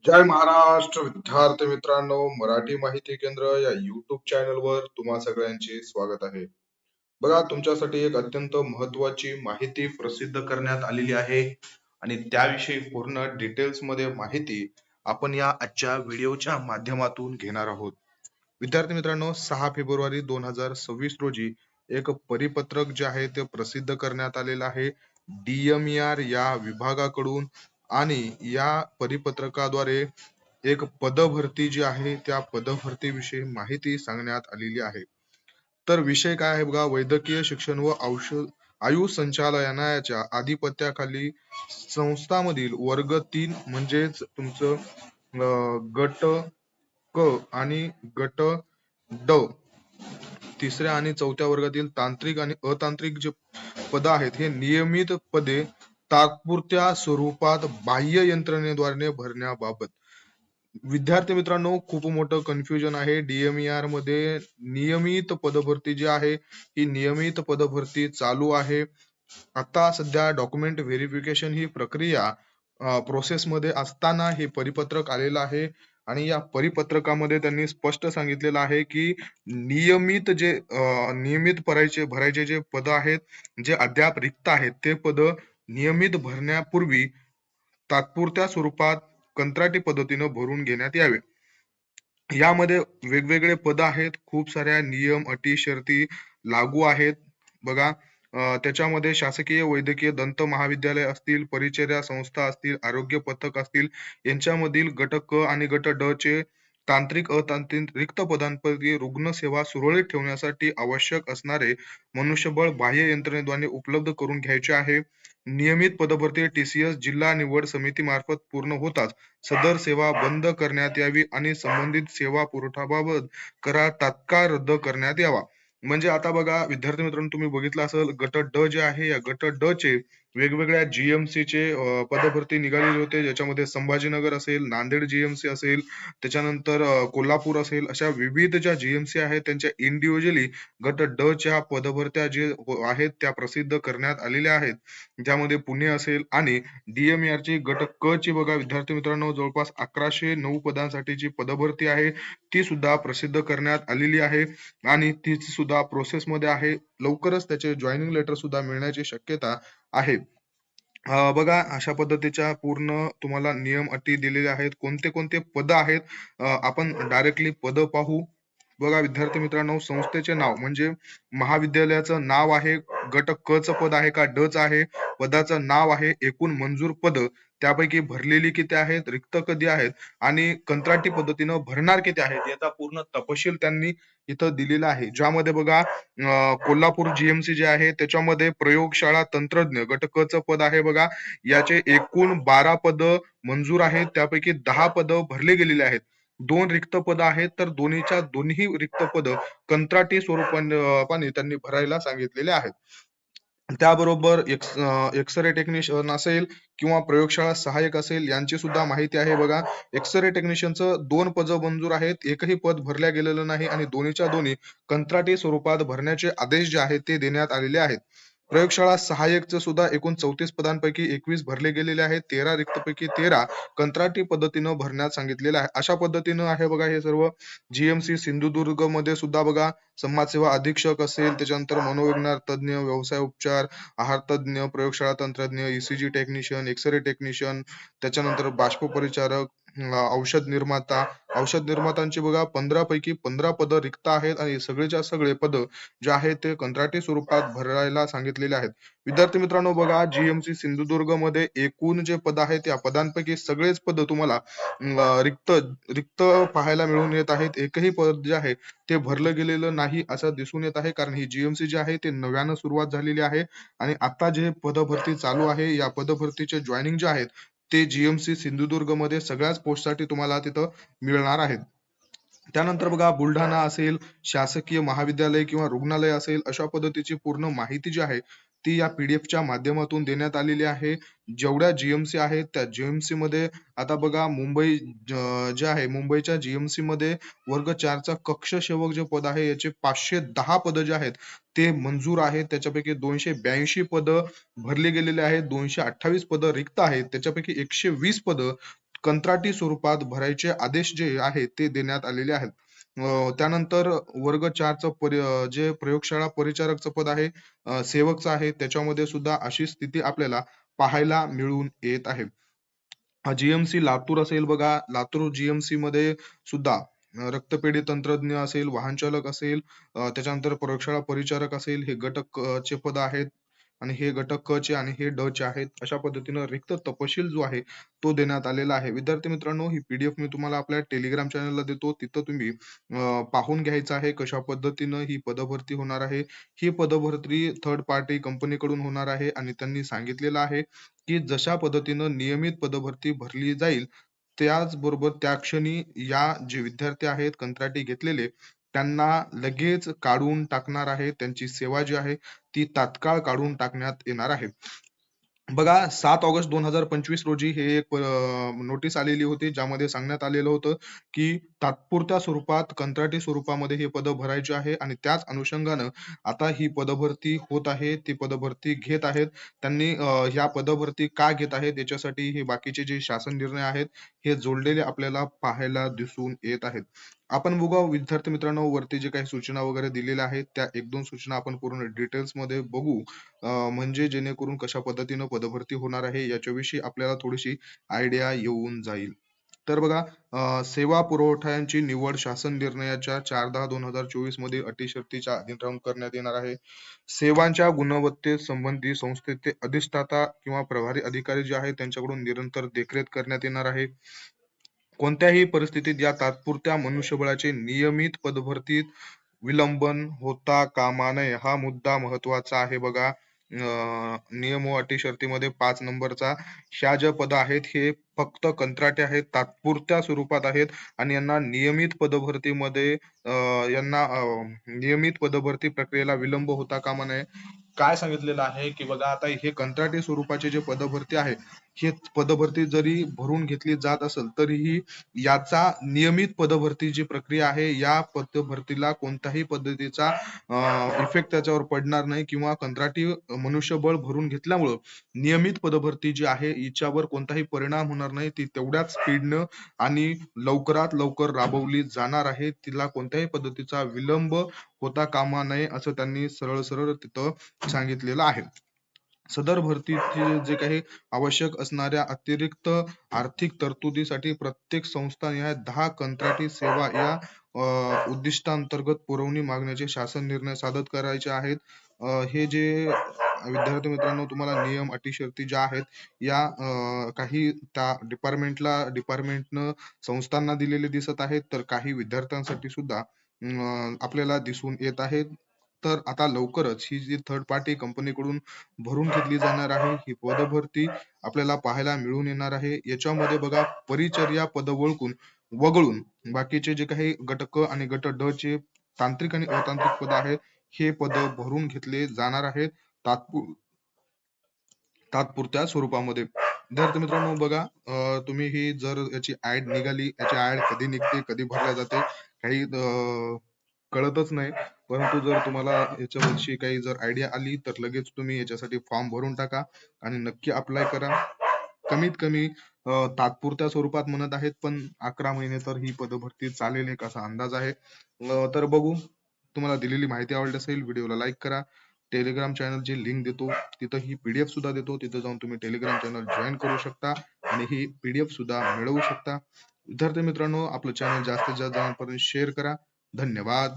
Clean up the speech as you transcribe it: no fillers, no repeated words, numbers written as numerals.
जय महाराष्ट्र विद्यार्थी मित्रांनो, मराठी माहिती केंद्र या युट्यूब चॅनलवर तुम्हा सगळ्यांचे स्वागत आहे. बघा, तुमच्यासाठी एक अत्यंत महत्त्वाची माहिती प्रसिद्ध करण्यात आलेली आहे आणि त्याविषयी पूर्ण डिटेल्स मध्ये माहिती आपण या आजच्या व्हिडिओच्या माध्यमातून घेणार आहोत. विद्यार्थी मित्रांनो, 6 फेब्रुवारी 2026 रोजी एक परिपत्रक जे आहे ते प्रसिद्ध करण्यात आलेलं आहे DMER या विभागाकडून. आणि या परिपत्रकाद्वारे एक पदभरती जी आहे त्या पदभरतीविषयी माहिती सांगण्यात आलेली आहे. तर विषय काय आहे बघा, वैद्यकीय शिक्षण व आयुष संचालनालयाच्या आधिपत्याखाली संस्थांमधील वर्ग 3 म्हणजेच तुमचं गट क आणि गट ड, तिसऱ्या आणि चौथ्या वर्गातील तांत्रिक आणि अतांत्रिक जे पद आहेत हे नियमित पदे तात्पुरत्या स्वरूपात बाह्य यंत्रणेद्वारे भरण्याबाबत. विद्यार्थी मित्रांनो, खूप मोठं कन्फ्युजन आहे. DMER मध्ये नियमित पदभरती जी आहे ही नियमित पदभरती चालू आहे. आता सध्या डॉक्युमेंट व्हेरिफिकेशन ही प्रक्रिया प्रोसेस मध्ये असताना हे परिपत्रक आलेलं आहे. आणि या परिपत्रकामध्ये त्यांनी स्पष्ट सांगितलेलं आहे की नियमित भरायचे जे पद आहेत, जे अद्याप रिक्त आहेत, ते पद नियमित भरण्यापूर्वी तात्पुरत्या स्वरूपात कंत्राटी पद्धतीनं भरून घेण्यात यावे. यामध्ये वेगवेगळे पद आहेत, खूप साऱ्या नियम, अटी, शर्ती लागू आहेत. बघा, त्याच्यामध्ये शासकीय वैद्यकीय दंत महाविद्यालय असतील, परिचर्या संस्था असतील, आरोग्य पथक असतील, यांच्यामधील गट क आणि गट ड चे तांत्रिक अतांत्रिक रिक्त पदांपैकी रुग्णसेवा सुरळीत ठेवण्यासाठी आवश्यक असणारे मनुष्यबळ बाह्य यंत्रणेद्वारे उपलब्ध करून घ्यायचे आहे. नियमित पदभरती TCS जिल्हा निवड समिती मार्फत पूर्ण होताच सदर सेवा बंद करण्यात यावी आणि संबंधित सेवा पुरवठाबाबत करार तात्काळ रद्द करण्यात यावा. म्हणजे आता बघा विद्यार्थी मित्रांनो, तुम्ही बघितलं असेल, गट ड जे आहे या गट ड चे वेगवेगळ्या GMC चे पदभरती निघालेले होते, ज्याच्यामध्ये संभाजीनगर असेल, नांदेड GMC असेल, त्याच्यानंतर कोल्हापूर असेल, अशा विविध ज्या GMC आहेत त्यांच्या इंडिव्हिज्युअली गट ड च्या पदभरत्या जे आहेत त्या प्रसिद्ध करण्यात आलेल्या आहेत. ज्यामध्ये पुणे असेल आणि DMER ची गट क ची बघा विद्यार्थी मित्रांनो, जवळपास 1109 पदांसाठीची पदभरती आहे, ती सुद्धा प्रसिद्ध करण्यात आलेली आहे आणि ती सुद्धा प्रोसेस मध्ये आहे. लवकरच त्याचे जॉईनिंग लेटर सुद्धा मिळण्याची शक्यता आहे. बघा, अशा पद्धतीच्या पूर्ण तुम्हाला नियम, अटी दिलेल्या आहेत. कोणते कोणते पद आहेत आपण डायरेक्टली पद पाहू. बघा विद्यार्थी मित्रांनो, संस्थेचे नाव म्हणजे महाविद्यालयाचं नाव आहे, गट क च पद आहे का ड च आहे, पदाचं नाव आहे, एकूण मंजूर पद, त्यापैकी भरलेली किती आहेत, रिक्त कधी आहेत आणि कंत्राटी पद्धतीनं भरणार किती आहेत, याचा पूर्ण तपशील त्यांनी इथं दिलेला आहे. ज्यामध्ये बघा, कोल्हापूर GMC जे आहे त्याच्यामध्ये प्रयोगशाळा तंत्रज्ञ गट क च पद आहे. बघा, याचे एकूण 12 पद मंजूर आहेत, त्यापैकी 10 पद भरले गेलेले आहेत. 2 रिक्त पद आहेत, तर दोन्ही रिक्त पद कंत्राटी स्वरूपाने त्यांनी भरायला सांगितलेले आहेत. त्याबरोबर एक्सरे टेक्निशियन असेल किंवा प्रयोगशाळा सहाय्यक असेल, यांची सुद्धा माहिती आहे. बघा, एक्सरे टेक्निशियनचं 2 पद मंजूर आहेत, एकही पद भरल्या गेलेलं नाही आणि दोन्हीच्या दोन्ही कंत्राटी स्वरूपात भरण्याचे आदेश जे आहेत ते देण्यात आलेले आहेत. प्रयोगशाळा सहाय्यकचं सुद्धा एकूण 34 पदांपैकी 21 भरले गेलेले आहेत, 13 रिक्त पैकी 13 कंत्राटी पद्धतीनं भरण्यात सांगितलेलं आहे. अशा पद्धतीनं आहे बघा हे सर्व. GMC सिंधुदुर्ग मध्ये सुद्धा बघा, समाजसेवा अधीक्षक असेल, त्याच्यानंतर मनोविज्ञान तज्ञ, व्यवसाय उपचार, आहार तज्ञ, प्रयोगशाळा तंत्रज्ञ, ECG टेक्निशियन, एक्सरे टेक्निशियन, त्याच्यानंतर बाष्प परिचारक, औषध निर्मात्यांची बघा 15 पैकी 15 पद रिक्त आहेत आणि सगळेच्या सगळे पद जे आहेत ते कंत्राटी स्वरूपात भरायला सांगितलेले आहेत. विद्यार्थी मित्रांनो, बघा, GMC सिंधुदुर्ग मध्ये एकूण जे पद आहेत त्या पदांपैकी सगळेच पद तुम्हाला रिक्त रिक्त पाहायला मिळून येत आहेत. एकही पद जे आहे ते भरलं गेलेलं नाही असं दिसून येत आहे, कारण ही GMC जी आहे ते नव्यानं सुरुवात झालेली आहे आणि आता जे पदभरती चालू आहे या पदभरतीचे जॉईनिंग जे आहेत ते GMC सिंधुदुर्ग मध्ये सगळ्याच पोस्टसाठी तुम्हाला तिथं मिळणार आहेत. त्यानंतर बघा, बुलढाणा असेल, शासकीय महाविद्यालय किंवा रुग्णालय असेल, अशा पद्धतीची पूर्ण माहिती जी आहे ती या PDF च्या माध्यमातून देण्यात आलेली आहे. जेवढ्या GMC आहेत त्या GMC मध्ये आता बघा, मुंबई जे आहे, मुंबईच्या GMC मध्ये वर्ग 4 चा कक्ष सेवक जे पद आहे याचे 510 पद जे आहेत ते मंजूर आहेत. त्याच्यापैकी 282 पद भरले गेलेले आहेत, 228 पद रिक्त आहेत, त्याच्यापैकी 120 पद कंत्राटी स्वरूपात भरायचे आदेश जे आहेत ते देण्यात आलेले आहेत. त्यानंतर वर्ग 4चं जे प्रयोगशाळा परिचारकचं पद आहे, सेवकचं आहे, त्याच्यामध्ये सुद्धा अशी स्थिती आपल्याला पाहायला मिळून येत आहे. जीएमसी लातूर असेल बघा, लातूर जीएमसी मध्ये सुद्धा रक्तपेढी तंत्रज्ञ असेल, वाहन चालक असेल, त्याच्यानंतर प्रयोगशाळा परिचारक असेल, हे गटक चे पद आहेत. आणि हे घटक क चे आणि हे ड चे आहेत. अशा पद्धतीनं रिक्त तपशील जो आहे तो देण्यात आलेला आहे. विद्यार्थी मित्रांनो, ही पीडीएफ मी तुम्हाला आपल्या टेलिग्राम चॅनलला देतो. तिथं तुम्ही पाहून घ्यायचं आहे कशा पद्धतीनं ही पदभरती होणार आहे. ही पदभरती थर्ड पार्टी कंपनीकडून होणार आहे आणि त्यांनी सांगितलेलं आहे की जशा पद्धतीनं नियमित पदभरती भरली जाईल, त्याचबरोबर त्या क्षणी या जे विद्यार्थी आहेत कंत्राटी घेतलेले, त्यांना लगेच काढून टाकणार आहे. त्यांची सेवा जी आहे ती तात्काळ काढून टाकण्यात येणार आहे. बघा, 7 ऑगस्ट 2025 रोजी हे एक नोटीस आलेली होती, ज्यामध्ये सांगण्यात आलेलं होतं की तात्पुरत्या स्वरूपात कंत्राटी स्वरूपामध्ये हे पद भरायचे आहे आणि त्याच अनुषंगानं आता ही पदभरती होत आहे. ती पदभरती घेत आहेत. त्यांनी ह्या पदभरती का घेत आहेत याच्यासाठी हे बाकीचे जे शासन निर्णय आहेत हे जोडलेले आपल्याला पाहायला दिसून येत आहेत. आपण बघू विद्यार्थी मित्रांनो, वरती जे काही सूचना वगैरे दिलेल्या आहेत त्या 1-2 सूचना आपण पूर्ण डिटेल्स मध्ये बघू. म्हणजे जेणेकरून कशा पद्धतीनं पदभरती होणार आहे याच्याविषयी आपल्याला थोडीशी आयडिया येऊन जाईल. तर बघा, सेवा पुरवठ्यांची निवड शासन निर्णयाच्या 4/10/2024 मध्ये अटी शर्तीच्या अधीन राहून करण्यात येणार आहे. सेवांच्या गुणवत्तेसंबंधी संस्थेचे अधिष्ठाता किंवा प्रभारी अधिकारी जे आहेत त्यांच्याकडून निरंतर देखरेख करण्यात येणार आहे. कोणत्याही परिस्थितीत या तात्पुरत्या मनुष्यबळाचे नियमित पदभरतीत विलंबन होता कामा नये. हा मुद्दा महत्वाचा आहे बघा. नियम व अटी शर्तीमध्ये 5 नंबरचा, ह्या ज्या पद आहेत हे फक्त कंत्राटी आहेत, तात्पुरत्या स्वरूपात आहेत आणि यांना नियमित पदभरतीमध्ये यांना नियमित पदभरती प्रक्रियेला विलंब होता कामा नये. काय सांगितलेलं आहे की बघा, आता हे कंत्राटी स्वरूपाचे जे पदभरती आहे, हे पदभरती जरी भरून घेतली जात असेल तरीही याचा नियमित पदभरती जी प्रक्रिया आहे या पदभरतीला कोणत्याही पद्धतीचा इफेक्ट त्याच्यावर पडणार नाही किंवा कंत्राटी मनुष्यबळ भरून घेतल्यामुळं नियमित पदभरती जी आहे हिच्यावर कोणताही परिणाम होणार नाही. ती तेवढ्याच स्पीडनं आणि लवकरात लवकर राबवली जाणार आहे. तिला कोणत्याही पद्धतीचा विलंब होता कामा नये असं त्यांनी सरळ सरळ तिथं सांगितलेलं आहे. सदर भरतीचे जे काही आवश्यक असणाऱ्या अतिरिक्त आर्थिक तरतुदीसाठी प्रत्येक संस्था या 10 कंत्राटी सेवा या उद्दिष्टांतर्गत पुरवणी मागण्याचे शासन निर्णय सादर करायचे आहेत. हे जे विद्यार्थी मित्रांनो, तुम्हाला नियम अटी शर्ती ज्या आहेत या काही त्या डिपार्टमेंटनं संस्थांना दिलेले दिसत आहेत, तर काही विद्यार्थ्यांसाठी सुद्धा आपल्याला दिसून येत आहेत. तर आता लवकरच ही जी थर्ड पार्टी कंपनीकडून भरून घेतली जाणार आहे ही पदभरती आपल्याला पाहायला मिळून येणार आहे. याच्यामध्ये बघा, परिचर्या पद वगळून बाकीचे जे काही गट क आणि गट ड चे तांत्रिक आणि अतांत्रिक पद आहेत हे पद भरून घेतले जाणार आहेत तात्पुरत्या स्वरूपामध्ये. विद्यार्थी मित्रांनो बघा, तुम्ही ही जर याची ऍड निघाली, याची ऍड कधी निघते, कधी भरल्या जाते, काही कळतच नाही. परंतु जर तुम्हाला याच्यावरची काही जर आयडिया आली तर लगेच तुम्ही याच्यासाठी फॉर्म भरून टाका आणि नक्की अप्लाय करा. कमीत कमी तात्पुरत्या स्वरूपात म्हणत आहेत, पण 11 महिने तर ही पदभरती चालेल एक असा अंदाज आहे. तर बघू, तुम्हाला दिलेली माहिती आवडली असेल, व्हिडिओला लाईक करा. टेलिग्राम चॅनलची लिंक देतो, तिथं ही पीडीएफ सुद्धा देतो, तिथं जाऊन तुम्ही टेलिग्राम चॅनल जॉईन करू शकता आणि ही पीडीएफ सुद्धा मिळवू शकता. विद्यार्थी मित्रांनो, आपलं चॅनल जास्तीत जास्त जणांपर्यंत शेअर करा. धन्यवाद.